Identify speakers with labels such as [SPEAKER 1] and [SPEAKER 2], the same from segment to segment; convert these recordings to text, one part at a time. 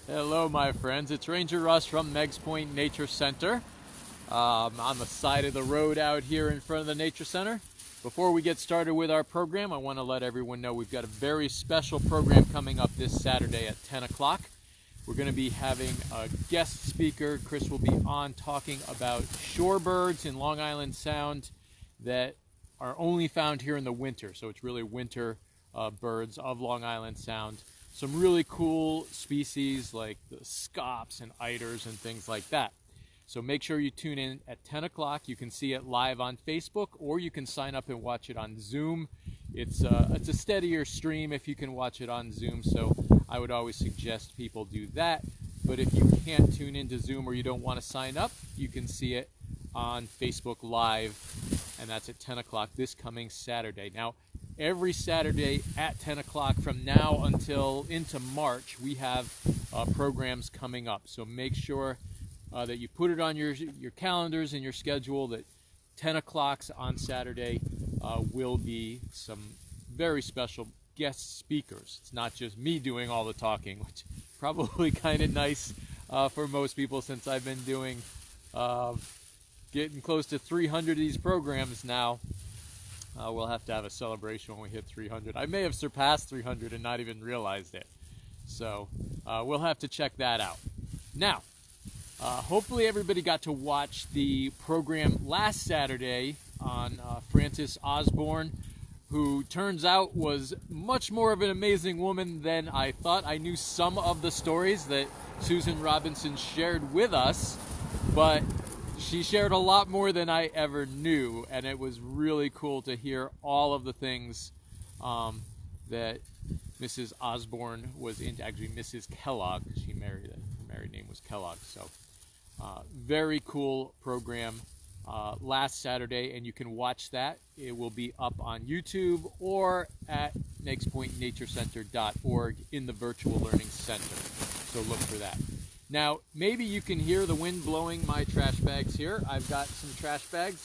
[SPEAKER 1] Hello, my friends. It's Ranger Russ from Meigs Nature Center. On the side of the road out here in front of the Nature Center. Before we get started with our program, I want to let everyone know we've got a very special program coming up this Saturday at 10 o'clock. We're going to be having a guest speaker. Chris will be on talking about shorebirds in Long Island Sound that are only found here in the winter. So it's really winter birds of Long Island Sound. Some really cool species like the scops and eiders and things like that. So make sure you tune in at 10 o'clock. You can see it live on Facebook, or you can sign up and watch it on Zoom. It's a steadier stream if you can watch it on Zoom, so I would always suggest people do that. But if you can't tune into Zoom or you don't want to sign up, you can see it on Facebook Live, and that's at 10 o'clock this coming Saturday. Now, every Saturday at 10 o'clock from now until into March, we have programs coming up. So make sure that you put it on your calendars and your schedule that 10 o'clock on Saturday will be some very special guest speakers. It's not just me doing all the talking, which is probably kind of nice for most people, since I've been doing getting close to 300 of these programs now. We'll have to have a celebration when we hit 300. I may have surpassed 300 and not even realized it. So we'll have to check that out. Now, hopefully everybody got to watch the program last Saturday on Frances Osborne, who turns out was much more of an amazing woman than I thought. I knew some of the stories that Susan Robinson shared with us, but she shared a lot more than I ever knew, and it was really cool to hear all of the things that Mrs. Osborne was into. Actually, Mrs. Kellogg, she married, her married name was Kellogg. So very cool program last Saturday, and you can watch that. It will be up on YouTube or at meigspointnaturecenter.org in the Virtual Learning Center. So look for that. Now, maybe you can hear the wind blowing my trash bags here. I've got some trash bags.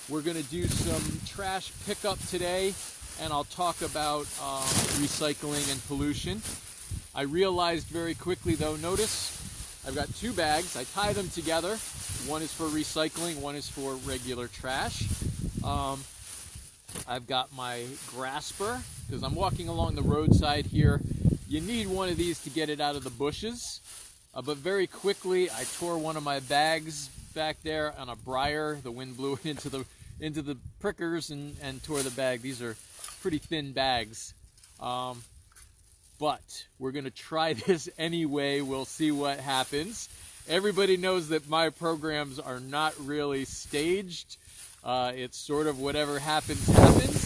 [SPEAKER 1] We're going to do some trash pickup today, and I'll talk about recycling and pollution. I realized very quickly, though, notice I've got two bags. I tie them together. One is for recycling, one is for regular trash. I've got my grasper, because I'm walking along the roadside here. You need one of these to get it out of the bushes. But very quickly, I tore one of my bags back there on a briar. The wind blew it into the prickers and tore the bag. These are pretty thin bags. But we're going to try this anyway. We'll see what happens. Everybody knows that my programs are not really staged. It's sort of whatever happens, happens.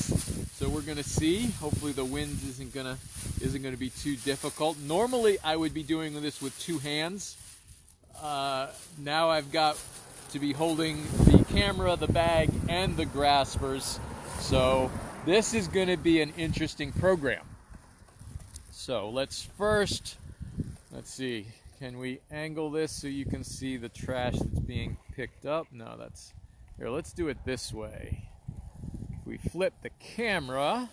[SPEAKER 1] So we're going to see. Hopefully the wind isn't going to be too difficult. Normally I would be doing this with two hands. Now I've got to be holding the camera, the bag, and the graspers. So this is going to be an interesting program. So let's see, can we angle this so you can see the trash that's being picked up? No, here, let's do it this way. If we flip the camera,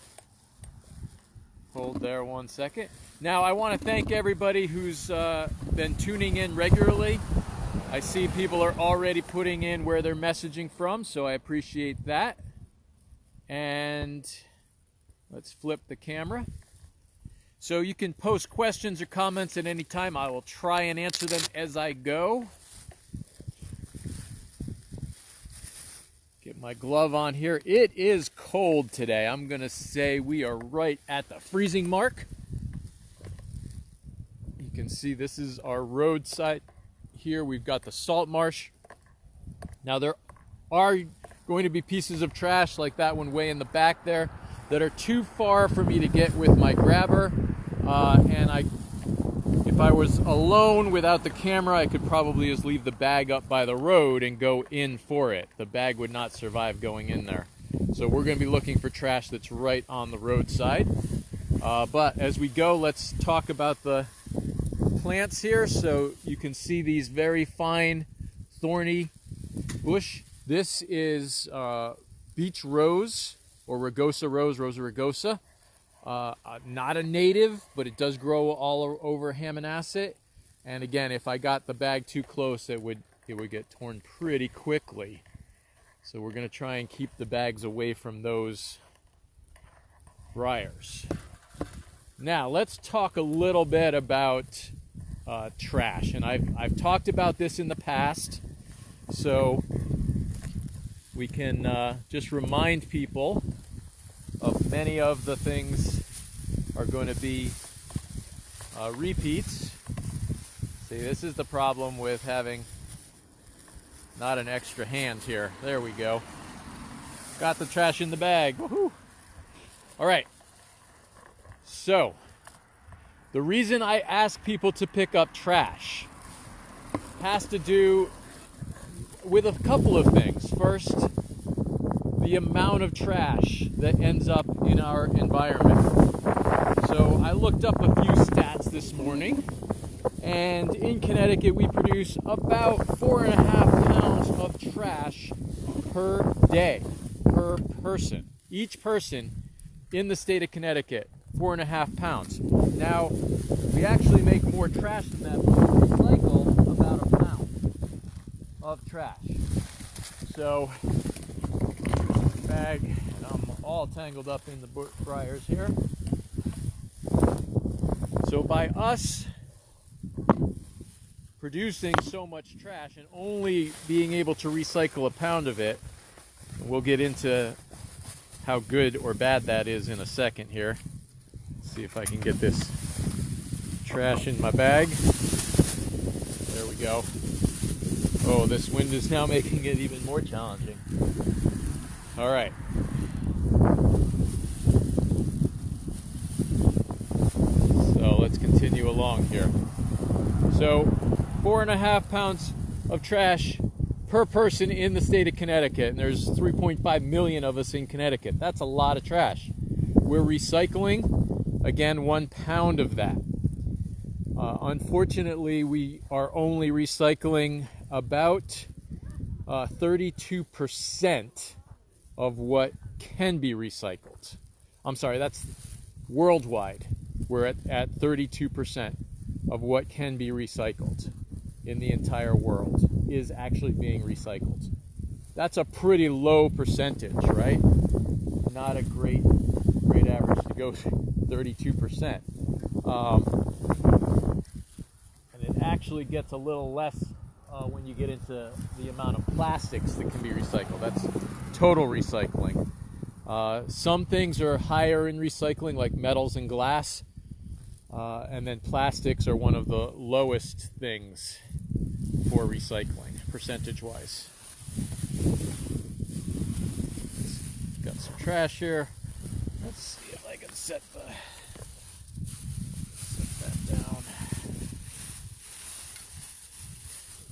[SPEAKER 1] hold there 1 second. Now I want to thank everybody who's been tuning in regularly. I see people are already putting in where they're messaging from, so I appreciate that. And let's flip the camera. So you can post questions or comments at any time. I will try and answer them as I go. Get my glove on here. It is cold today. I'm going to say we are right at the freezing mark. You can see this is our roadside here. We've got the salt marsh. Now there are going to be pieces of trash like that one way in the back there that are too far for me to get with my grabber. If I was alone without the camera, I could probably just leave the bag up by the road and go in for it. The bag would not survive going in there. So we're going to be looking for trash that's right on the roadside. But as we go, let's talk about the plants here. So you can see these very fine, thorny bush. This is beach rose, or rugosa rose, Rosa rugosa. Not a native, but it does grow all over Hammonasset. And again, if I got the bag too close, it would get torn pretty quickly. So we're going to try and keep the bags away from those briars. Now let's talk a little bit about trash, and I've talked about this in the past, so we can just remind people of many of the things are going to be repeats. See, this is the problem with having not an extra hand here. There we go. Got the trash in the bag. Woohoo! All right. So, the reason I ask people to pick up trash has to do with a couple of things. First, the amount of trash that ends up in our environment. So I looked up a few stats this morning, and in Connecticut we produce about 4.5 pounds of trash per day, per person. Each person in the state of Connecticut, 4.5 pounds. Now, we actually make more trash than that, but we recycle about a pound of trash. So, bag, and I'm all tangled up in the briars here. So by us producing so much trash and only being able to recycle a pound of it, we'll get into how good or bad that is in a second here. Let's see if I can get this trash in my bag. There we go. Oh, this wind is now making it even more challenging. All right. So let's continue along here. So 4.5 pounds of trash per person in the state of Connecticut, and there's 3.5 million of us in Connecticut. That's a lot of trash. We're recycling, again, 1 pound of that. Unfortunately, we are only recycling about 32% of what can be recycled. I'm sorry, that's worldwide. We're at 32% of what can be recycled in the entire world is actually being recycled. That's a pretty low percentage, right? Not a great average to go 32%. And it actually gets a little less when you get into the amount of plastics that can be recycled. That's total recycling. Some things are higher in recycling, like metals and glass. And then plastics are one of the lowest things for recycling, percentage-wise. Got some trash here. Let's see if I can set that down.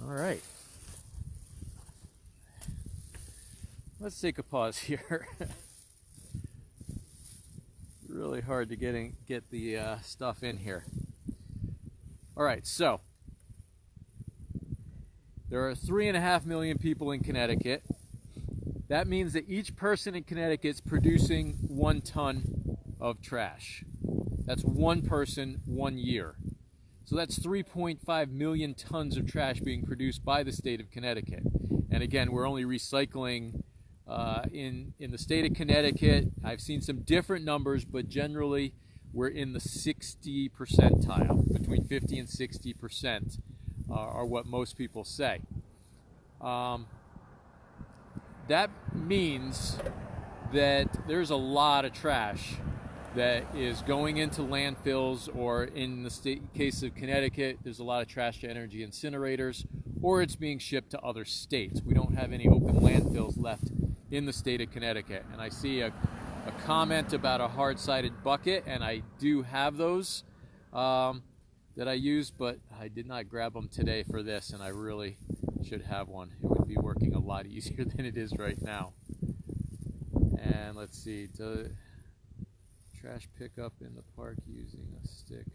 [SPEAKER 1] All right. Let's take a pause here. Really hard to get the stuff in here. All right, so there are 3.5 million people in Connecticut. That means that each person in Connecticut is producing 1 ton of trash. That's 1 person, 1 year. So that's 3.5 million tons of trash being produced by the state of Connecticut. And again, we're only recycling in the state of Connecticut. I've seen some different numbers, but generally we're in the 60 percentile. Between 50 and 60% are what most people say. That means that there's a lot of trash that is going into landfills, or in the case of Connecticut, there's a lot of trash to energy incinerators, or it's being shipped to other states. We don't have any open landfills left in the state of Connecticut. And I see a comment about a hard-sided bucket, and I do have those that I use, but I did not grab them today for this, and I really should have one. It would be working a lot easier than it is right now. And let's see, trash pickup in the park using a stick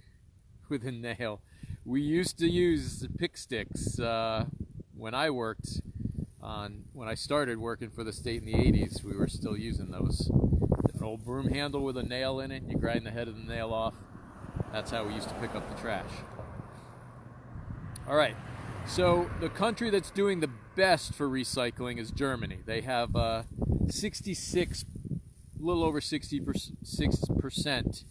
[SPEAKER 1] with a nail. We used to use pick sticks when I started working for the state in the 80s. We were still using those. An old broom handle with a nail in it, and you grind the head of the nail off. That's how we used to pick up the trash. All right. So the country that's doing the best for recycling is Germany. They have 66, a little over 66%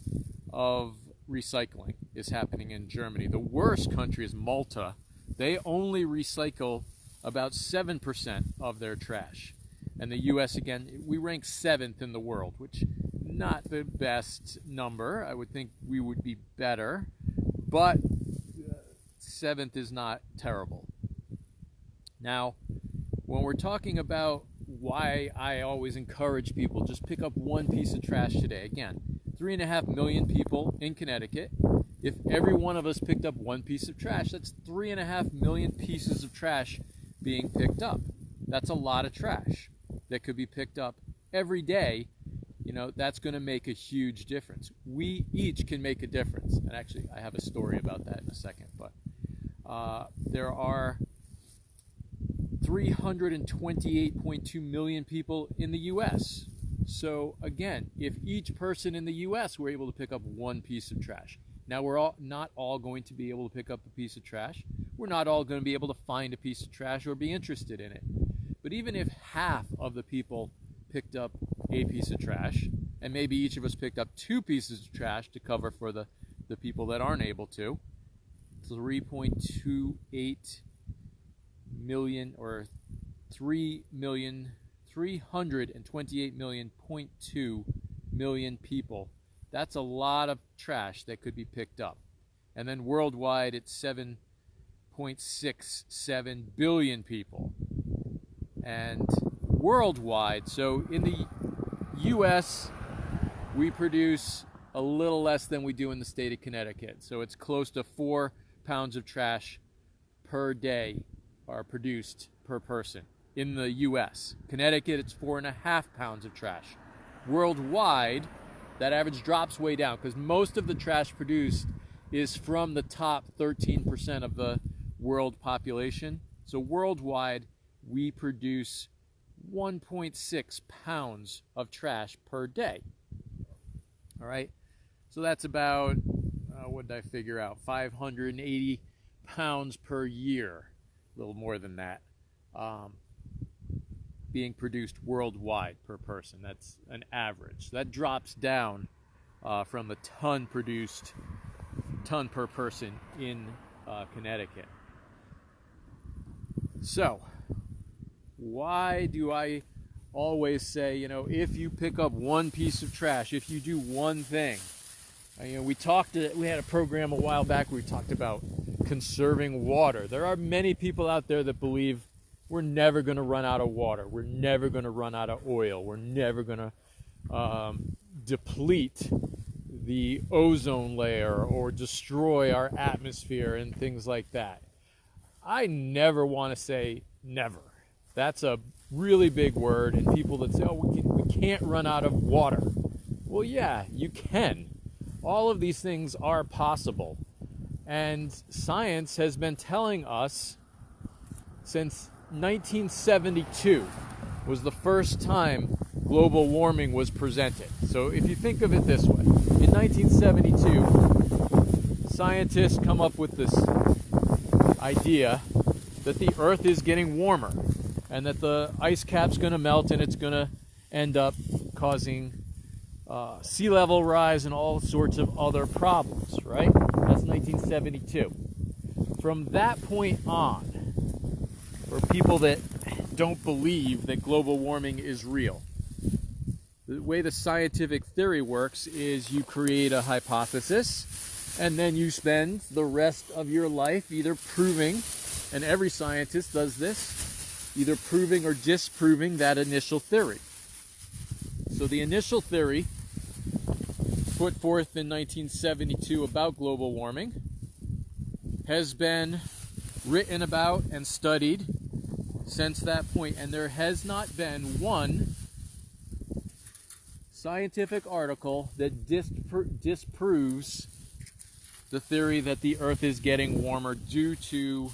[SPEAKER 1] of recycling is happening in Germany. The worst country is Malta. They only recycle about 7% of their trash. And the US, again, we rank 7th in the world, which not the best number. I would think we would be better, but 7th is not terrible. Now, when we're talking about why I always encourage people, just pick up one piece of trash today. Again, 3.5 million people in Connecticut. If every one of us picked up one piece of trash, that's 3.5 million pieces of trash being picked up. That's a lot of trash that could be picked up every day. You know, that's going to make a huge difference. We each can make a difference. And actually, I have a story about that in a second. But there are 328.2 million people in the U.S. So again, if each person in the U.S. were able to pick up one piece of trash, now we're not all going to be able to pick up a piece of trash. We're not all going to be able to find a piece of trash or be interested in it. But even if half of the people picked up a piece of trash, and maybe each of us picked up 2 pieces of trash to cover for the people that aren't able to, 3.28 million or 328.2 million people. That's a lot of trash that could be picked up. And then worldwide, it's 7.67 billion people. And worldwide, so in the U.S., we produce a little less than we do in the state of Connecticut. So it's close to 4 pounds of trash per day are produced per person in the U.S. Connecticut, it's 4.5 pounds of trash. Worldwide, that average drops way down because most of the trash produced is from the top 13% of the world population. So worldwide, we produce 1.6 pounds of trash per day. All right, so that's about, what did I figure out? 580 pounds per year, a little more than that, being produced worldwide per person. That's an average. That drops down from the ton per person in Connecticut. So, why do I always say, you know, if you pick up one piece of trash, if you do one thing, you know, we had a program a while back where we talked about conserving water. There are many people out there that believe we're never going to run out of water. We're never going to run out of oil. We're never going to deplete the ozone layer or destroy our atmosphere and things like that. I never want to say never. That's a really big word, and people that say, oh, we can't run out of water. Well, yeah, you can. All of these things are possible. And science has been telling us since 1972 was the first time global warming was presented. So if you think of it this way, in 1972, scientists come up with this idea that the Earth is getting warmer and that the ice cap's going to melt and it's going to end up causing sea level rise and all sorts of other problems, right? That's 1972. From that point on, for people that don't believe that global warming is real, the way the scientific theory works is you create a hypothesis and then you spend the rest of your life either proving, and every scientist does this, either proving or disproving that initial theory. So the initial theory put forth in 1972 about global warming has been written about and studied since that point, and there has not been one scientific article that disproves the theory that the Earth is getting warmer due to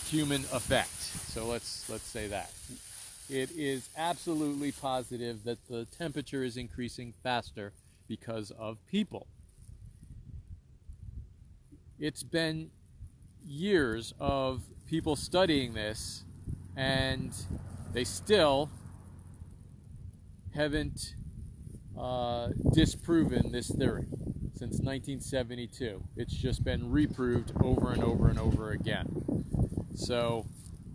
[SPEAKER 1] human effect. So let's say that. It is absolutely positive that the temperature is increasing faster because of people. It's been years of people studying this, and they still haven't disproven this theory since 1972. It's just been reproved over and over and over again. So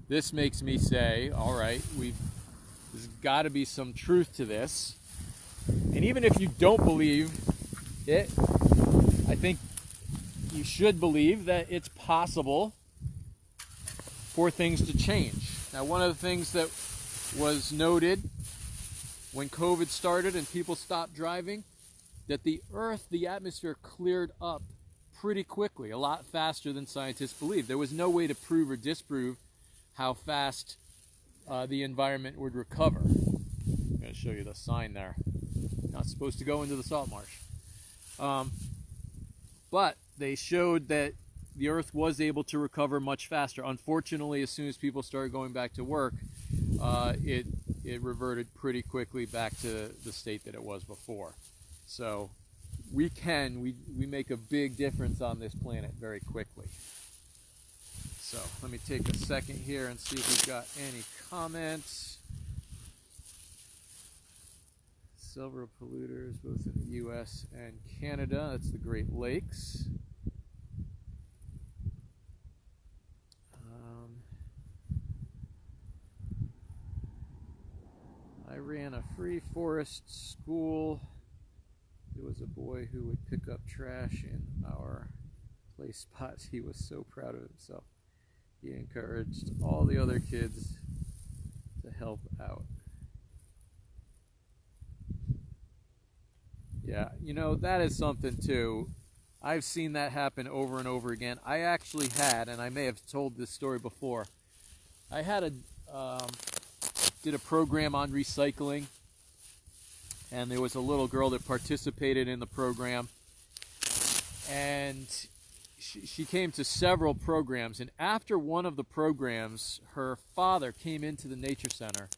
[SPEAKER 1] this makes me say, all right, there's got to be some truth to this. And even if you don't believe it, I think you should believe that it's possible for things to change. Now, one of the things that was noted when COVID started and people stopped driving, that the Earth, the atmosphere cleared up pretty quickly, a lot faster than scientists believed. There was no way to prove or disprove how fast the environment would recover. I'm going to show you the sign there. Not supposed to go into the salt marsh. But they showed that the Earth was able to recover much faster. Unfortunately, as soon as people started going back to work, it reverted pretty quickly back to the state that it was before. So we make a big difference on this planet very quickly. So let me take a second here and see if we've got any comments. Silver polluters, both in the U.S. and Canada. That's the Great Lakes. I ran a free forest school. There was a boy who would pick up trash in our play spots. He was so proud of himself. He encouraged all the other kids to help out. Yeah, you know, that is something too. I've seen that happen over and over again. I actually had, and I may have told this story before, I had did a program on recycling, and there was a little girl that participated in the program, and she came to several programs, and after one of the programs, her father came into the nature center,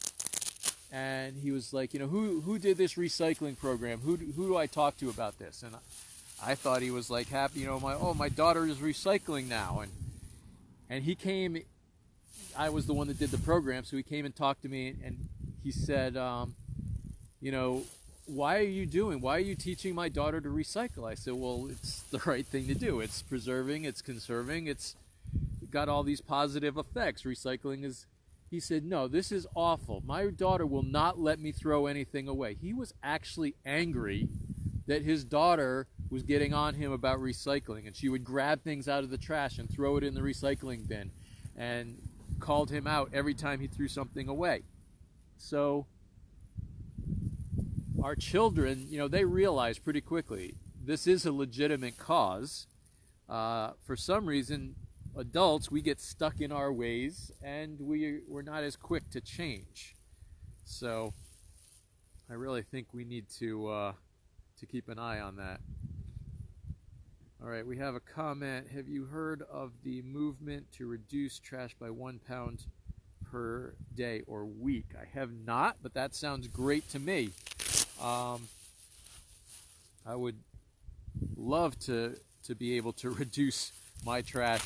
[SPEAKER 1] and he was like, you know, who did this recycling program? Who do I talk to about this? And I thought he was like happy, you know, my daughter is recycling now, and he came. I was the one that did the program, so he came and talked to me, and he said, you know, why are you teaching my daughter to recycle? I said, well, it's the right thing to do. It's preserving, it's conserving, it's got all these positive effects. Recycling is, he said, no, this is awful. My daughter will not let me throw anything away. He was actually angry that his daughter was getting on him about recycling, and she would grab things out of the trash and throw it in the recycling bin, and called him out every time he threw something away. So our children, you know, they realize pretty quickly this is a legitimate cause. For some reason, adults, we get stuck in our ways, and we're not as quick to change. So I really think we need to keep an eye on that. All right, we have a comment. Have you heard of the movement to reduce trash by 1 pound per day or week? I have not, but that sounds great to me. I would love to be able to reduce my trash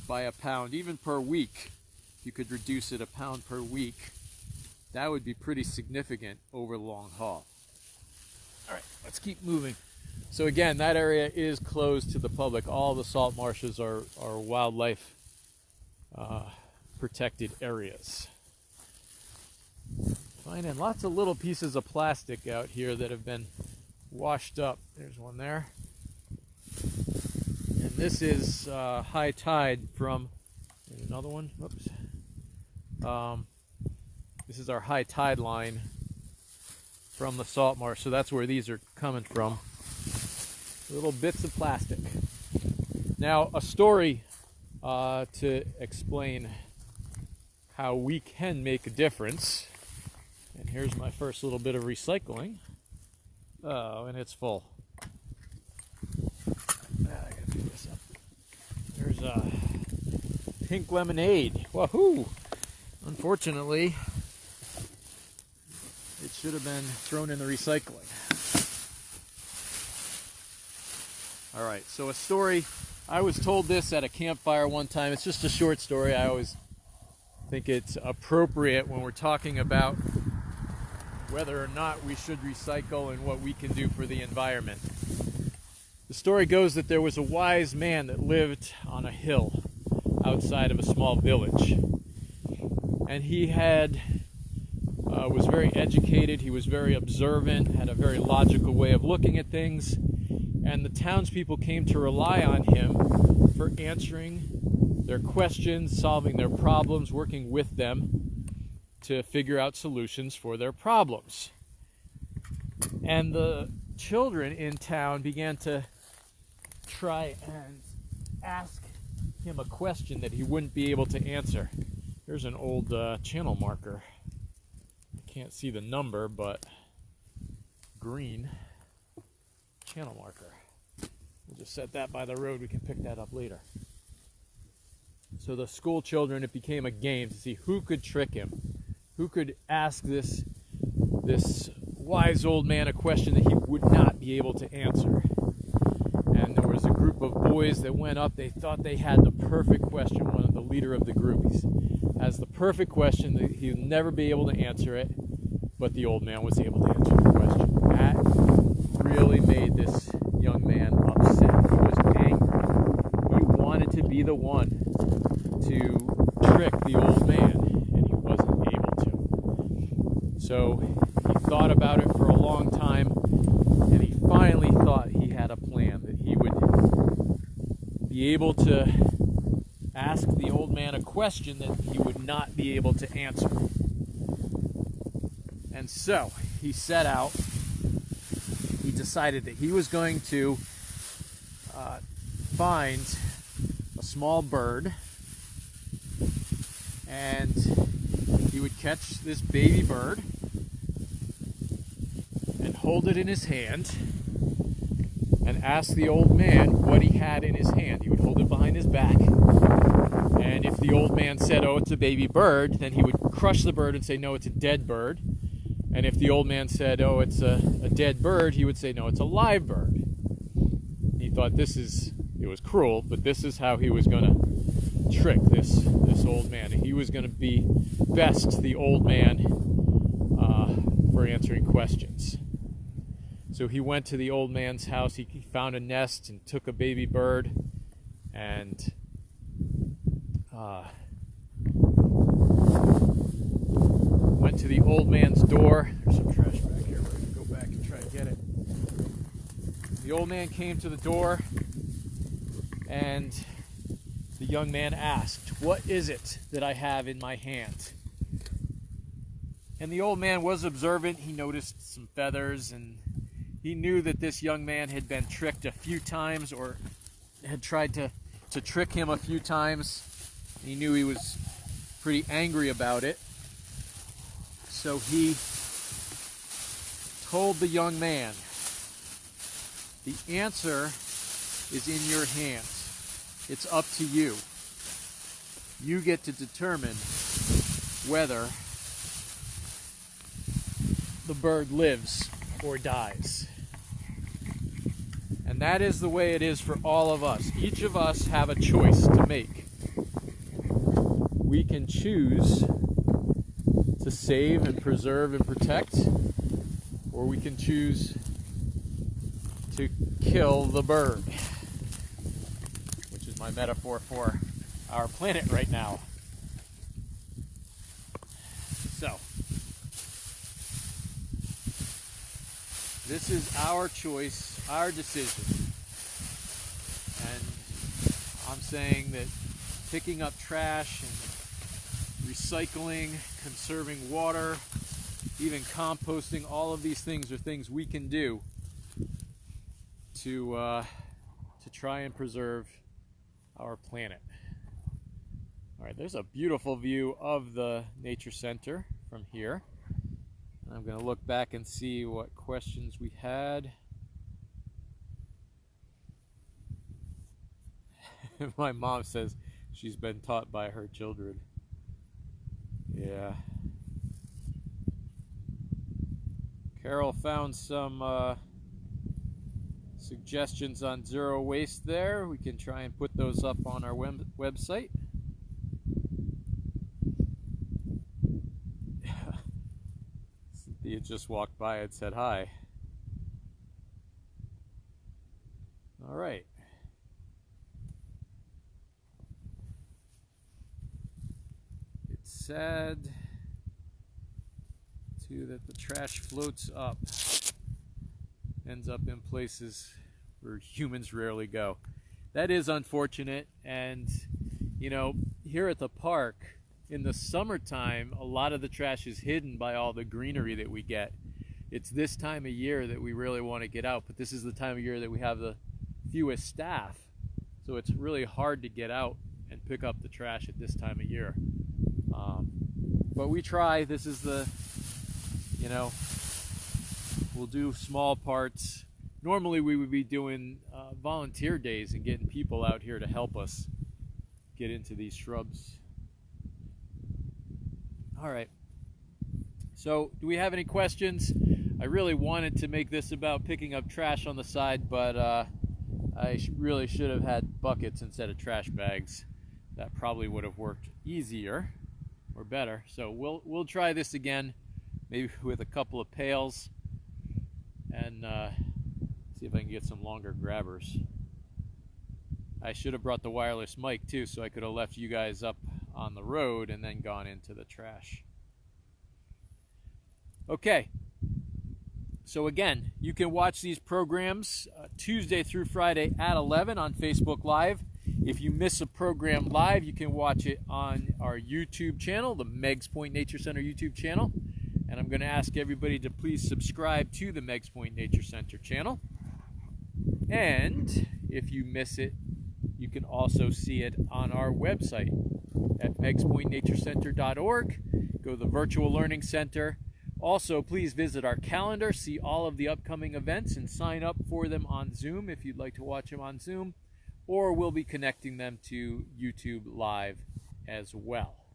[SPEAKER 1] by a pound, even per week. If you could reduce it a pound per week, that would be pretty significant over the long haul. All right, let's keep moving. So again, that area is closed to the public. All the salt marshes are wildlife protected areas. Finding lots of little pieces of plastic out here that have been washed up. There's one there. And this is high tide from, there's another one, whoops. This is our high tide line from the salt marsh, so that's where these are coming from. Little bits of plastic. Now, a story to explain how we can make a difference. And here's my first little bit of recycling. Oh, and it's full. I gotta pick this up. There's pink lemonade. Wahoo! Unfortunately, it should have been thrown in the recycling. All right, so a story I was told this at a campfire one time. It's just a short story. I always think it's appropriate when we're talking about whether or not we should recycle and what we can do for the environment. The story goes that there was a wise man that lived on a hill outside of a small village. And he was very educated, he was very observant, had a very logical way of looking at things, and the townspeople came to rely on him for answering their questions, solving their problems, working with them to figure out solutions for their problems. And the children in town began to try and ask him a question that he wouldn't be able to answer. Here's an old channel marker. Can't see the number, but green channel marker. We'll just set that by the road. We can pick that up later. So the school children, it became a game to see who could trick him, who could ask this wise old man a question that he would not be able to answer. And there was a group of boys that went up. They thought they had the perfect question. One of the leader of the group has the perfect question that he would never be able to answer it, but the old man was able to answer the question. That really made this young man upset. He was angry. He wanted to be the one to trick the old man, and he wasn't able to. So he thought about it for a long time, and he finally thought he had a plan, that he would be able to ask the old man a question that he would not be able to answer. And so he set out. He decided that he was going to find a small bird, and he would catch this baby bird and hold it in his hand and ask the old man what he had in his hand. He would hold it behind his back, and if the old man said, "Oh, it's a baby bird," then he would crush the bird and say, "No, it's a dead bird." And if the old man said, "Oh, it's a dead bird," he would say, "No, it's a live bird." He thought it was cruel, but this is how he was going to trick this old man. He was going to be best the old man for answering questions. So he went to the old man's house. He found a nest and took a baby bird and went to the old man's door. There's some trash back here. We're going to go back and try and get it. The old man came to the door, and the young man asked, "What is it that I have in my hand?" And the old man was observant. He noticed some feathers, and he knew that this young man had been tricked a few times, or had tried to trick him a few times. He knew he was pretty angry about it. So he told the young man, "The answer is in your hands. It's up to you. You get to determine whether the bird lives or dies." And that is the way it is for all of us. Each of us have a choice to make. We can choose to save and preserve and protect, or we can choose to kill the bird, which is my metaphor for our planet right now. So, this is our choice, our decision. And I'm saying that picking up trash and recycling, conserving water, even composting, all of these things are things we can do to try and preserve our planet. All right, there's a beautiful view of the nature center from here. I'm going to look back and see what questions we had. My mom says she's been taught by her children. Yeah. Carol found some suggestions on zero waste there. We can try and put those up on our website. Cynthia just walked by and said hi. All right. It's sad too that the trash floats up, ends up in places where humans rarely go. That is unfortunate. And you know, here at the park in the summertime, a lot of the trash is hidden by all the greenery that we get. It's this time of year that we really want to get out, but this is the time of year that we have the fewest staff, so it's really hard to get out and pick up the trash at this time of year. But we try. This is the, you know, we'll do small parts. Normally we would be doing volunteer days and getting people out here to help us get into these shrubs. All right, so do we have any questions? I really wanted to make this about picking up trash on the side, but I really should have had buckets instead of trash bags. That probably would have worked easier or better. So we'll try this again, maybe with a couple of pails, and see if I can get some longer grabbers. I should have brought the wireless mic too, so I could have left you guys up on the road and then gone into the trash. Okay. So again, you can watch these programs Tuesday through Friday at 11 on Facebook Live. If you miss a program live, you can watch it on our YouTube channel, the Meigs Point Nature Center YouTube channel. And I'm going to ask everybody to please subscribe to the Meigs Point Nature Center channel. And if you miss it, you can also see it on our website at meigspointnaturecenter.org. Go to the Virtual Learning Center. Also, please visit our calendar, see all of the upcoming events, and sign up for them on Zoom if you'd like to watch them on Zoom, or we'll be connecting them to YouTube Live as well.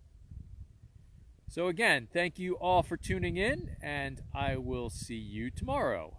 [SPEAKER 1] So again, thank you all for tuning in, and I will see you tomorrow.